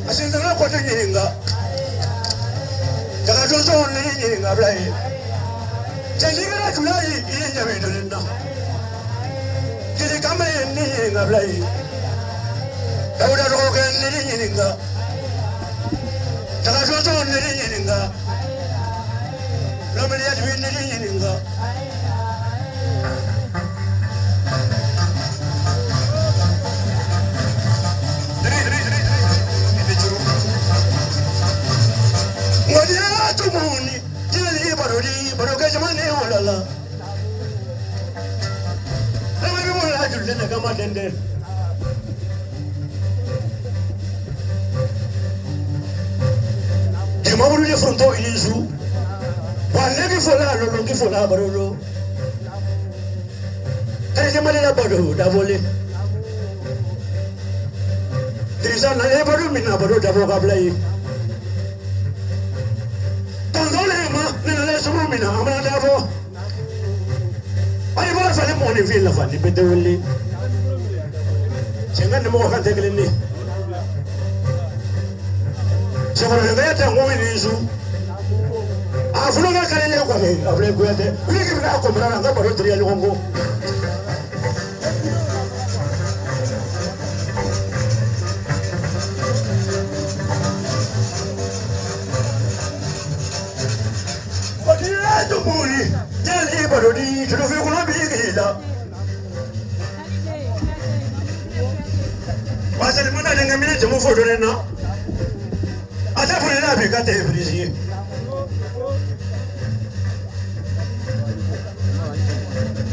Asintana ko tinga daga jojo ni nga blai jenjigara tulai inya bidulina kiri kamere ni nga blai dauda roga ni nga daga jojo ni nga lomeri ya ni nga Tumuni, jeli barodi jamane olala. Lama bi mo la julle na kama dende. E ma buru le fronto ilizu. Wa le bi fola lo ki fola barolo. E jamane la bado da vole. Dirisa na le bado mina bado da voka blai. Mina amana davo ay bala fale mo ni villa fani bedewli senga ne mo kan tegle ni sema ne veta ngoi ni zu afulo ga kale le ko he able ko yate ni ki na ko mara nga baro tri ali ngongo Tumuli, jeli barodi, tunofi kuna bigila. Wasali muna denga mine jamu fodore na. Ata fune na bi kate brisi.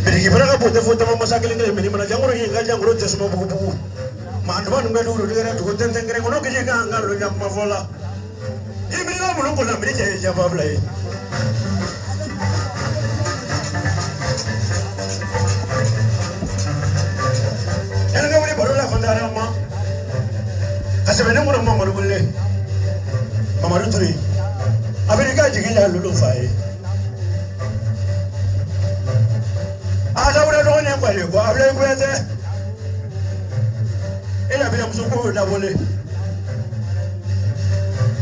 Bigi baraka pote fote mama sakali ngale mini mana janguro hinga janguro tesmo buku buku. Manduba nunga duru digara tuko tentengere ngono kije kanga lo jamma fola. Ibi na muno kola mini je jababla yi. Asabene ngoro mamaru bulle mamaru turi Amerika jigila lulu fai ada ura do ne kwale ko able kwete ila bila msuko na bole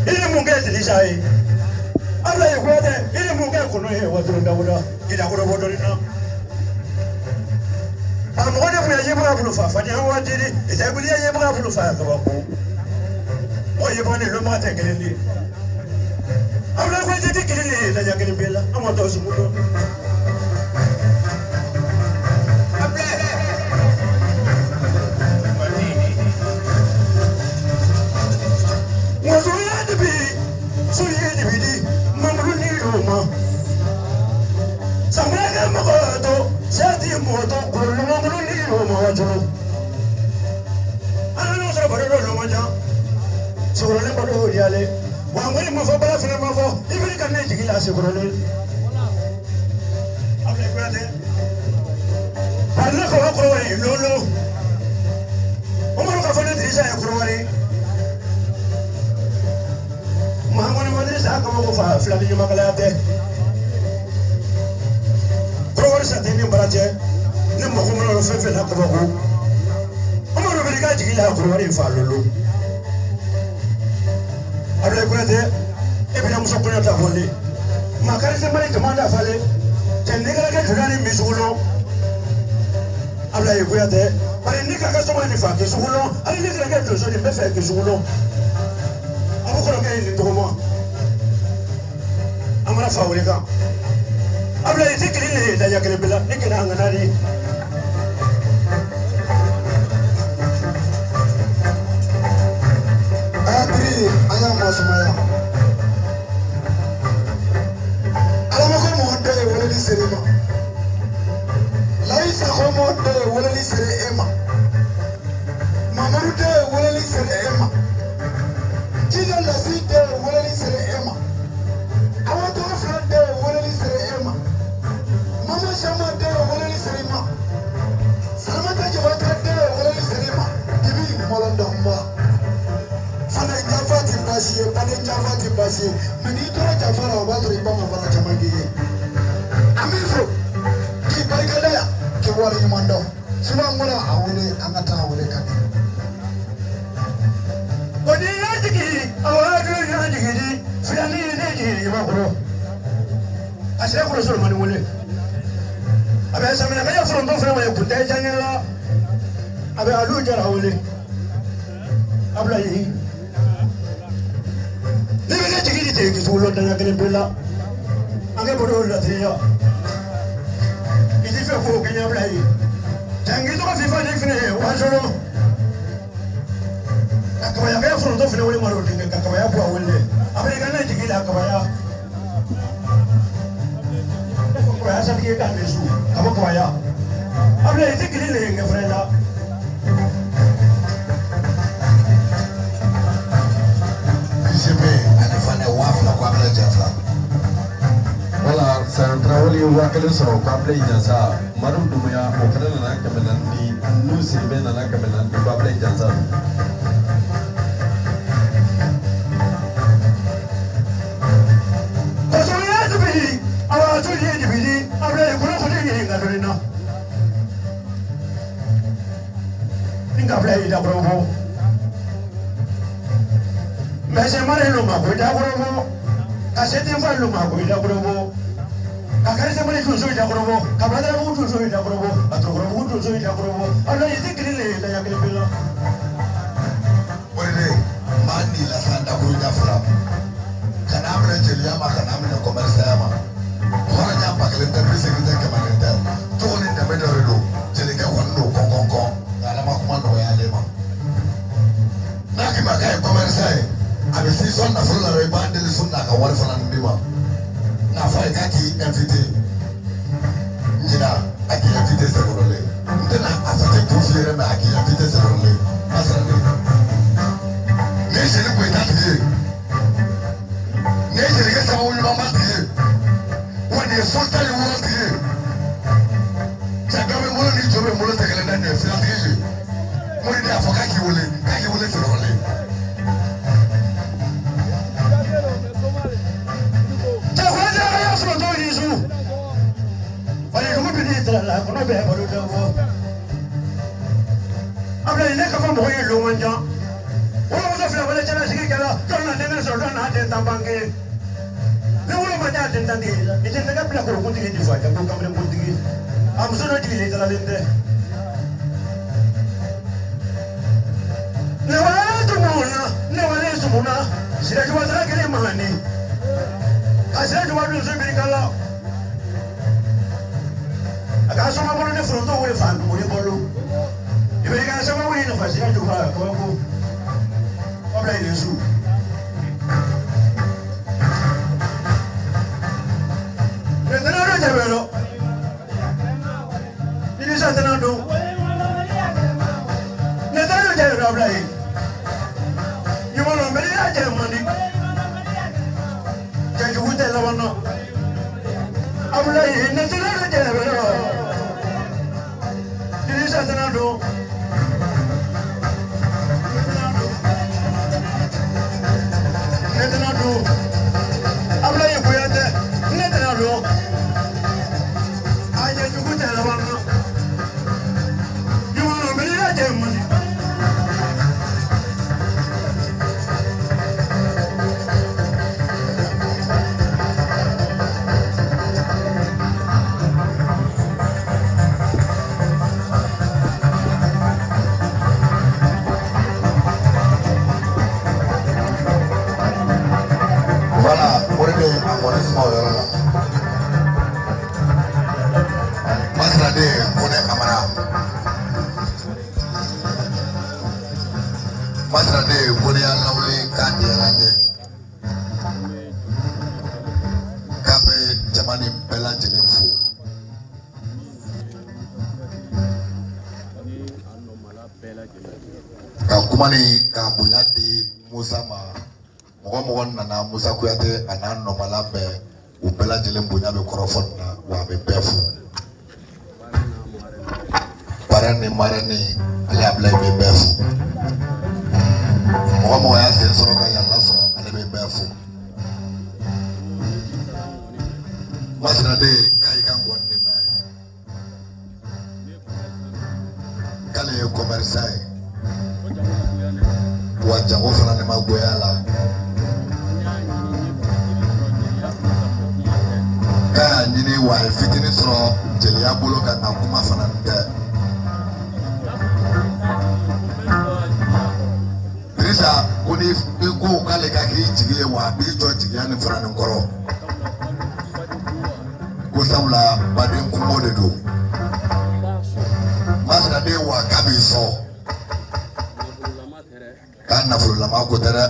ile mungete lisai able kwete ile mungete kono he wadro ndawura ila ko bodo rina amone buya yebra bulu fa fanya wajiri ita buya yebra bulu fa ka bako oye bone lo mate kelele abla ko jeti kelele la ya kelele bela amoto sumudo abla mozo ya dibi suri dibi di mamru ni roma samraga magoto sati moto ko mamru ni roma wajuro ana no so baro lo maja Segurole bado yale wangoni mafo bala fina mafo ibiri kan ne jigila segurole able kwate Allah ko wari lolo umaro ka fane dirisa ya kurwari mahamoni madrasa ka mo fa flani nyuma kala te kurwari sa teni baraje ne mo ko mo fe fe la ko ko umaro biri ka jigila kurwari fa lolo able kwete ebina muso kuna ta holle makari se mari kamanda fale tenegara ke tudani misulo able kwete bari nika ka soma ni fa ke sulo ali ni ke to so ni be fe ke sulo abu ko ke ni to mo amara fa wuri ka able zikri ni da ya kare bila nikina nganari anya masumaya alama ko mo de wala li serema laisa ko mo de wala li serema mamaru de wala li serema jina la si de wala li basi bade Jaffa ti basi mani to Jaffa ra ba to ba ma fara chamagi amifo ki barikada ya ki wari mando suma ngora awule angata awule kan odi yajigi awadu yajigi fiani neji makro ashe ko so mani wole abe samina kaya from do from ya kunta jangela abe alu jara wole abla yi ni be jigi te ki sulo danya kele bela ange bodo la triya idi fe ko kenya abla yi jangi to fi fa ni fine wa jolo akabaya kaya from do fine wole maro dinga akabaya kwa wole abe kana jigi la akabaya ya sa ki ka mesu abo ko ya able ite kili le nge frenda isibe anafanya wafla kwa bla Jaffa wala centrali wa kale so kwa bla Jaffa maru dumuya o kana na kamelan ni nu sirbe na kamelan kwa bla Jaffa ko so ya dubi awa to ye dubi able ko ko ni nga do na ninga ble ida ko ho mese mare lo ma ko ida ko ho kasete mfa lo ma ko ida ko ho akari se mare ko so ida ko ho kabada ko so ida ko ho atro ko so ida ko ho ala ite krile da ya kile bela wele mani la sanda ko Jaffa kana amre jeliya ma kana amre commerce ya ma wala nyamba kale service ki take manenta to ni da me do redo jeli ka wando kon ala ma kuma no ya le ma na ki ma kai commerce abi si son na fulla re bande le sunna ka wal fana ndima na fa ka ki invité njina aki invité se borole ndena asate pour fiere ma aki invité se borole asale ne jeli ko ita ti ne jeli ka sa wulu ma ti wani sultan wulu ti chagabe mulo ni jobe mulo tegele ndani ya filatiji muri ni afoka ki wole se borole la kono be balu do wo abla ne ka fa mo ye lo wanja wo mo do fla wala jana sigi kala to na de na so do na de tambange ne wo ma ja de tandi ite ne ka bla ko ko tigi di fa ka ko kamre ko tigi am so no tigi le tala lende ne wala to mona sira jo wala kele mahani asira jo wala so bi kala aga so ma bono ne fronto wo fa mo ye bolo ibe ga so ma wo ni fa sira jo ba ko ko obla ile su ne tena ro jabelo ni sa tena do ne tena ro jabelo obla ile ni mo no meri ya je mani je ju te la wono obla ile ne tena ro jabelo Tenado habla y cuídate Tenado ay ya tú te la van yo no me la llamo kumani ka bonya di Musa ma mo nana Musa Kuyate ana no malabe u bela jele bonya be korofon na wa be befu parani marani ali abla be befu mo ya se soro ga yalla soro masina de kai kan wonne me kale commerçant wa jango fana ne magoya la ka nyini wa fitini soro jeli ya bolo ka na kuma fana nte Risa kuni ko kale ka ki jigi wa bi to jigi ani fana ne koro ko sabula baden kumbo de do masna de wa kabi so kan na fulu lama ko tara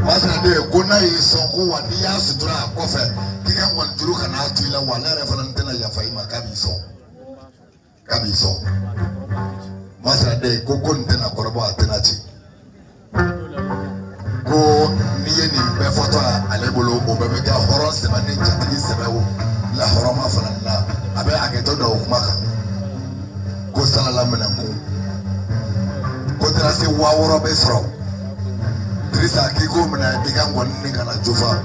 masna de ko na yi so ko wa ni ya sutura ko fe ki kan wan juru kana atila wala referent na ya faima kabi so masna de ko ko ntena korobo atena chi ko niye ni be foto ale bolo o be ga horo sema ni jatigi sebewo la horo ma fana na abe aketo do kuma kan ko sala la mena ko tera se waworo be soro Drisa ki ko mena biga ngon ni kana jofa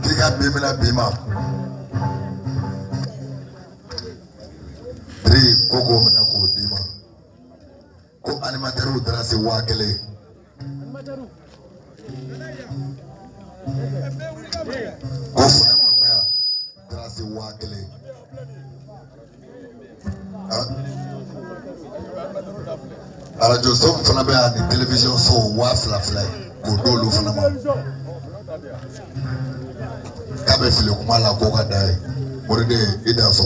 kiga bimina bima tri ko mena ko dima ko animateur tera se wa kele ko funa mena tera se wa kele Radio som fana be ani television so wa fla ko dolu fana ma ka be file kuma la ko ka dai morde ida so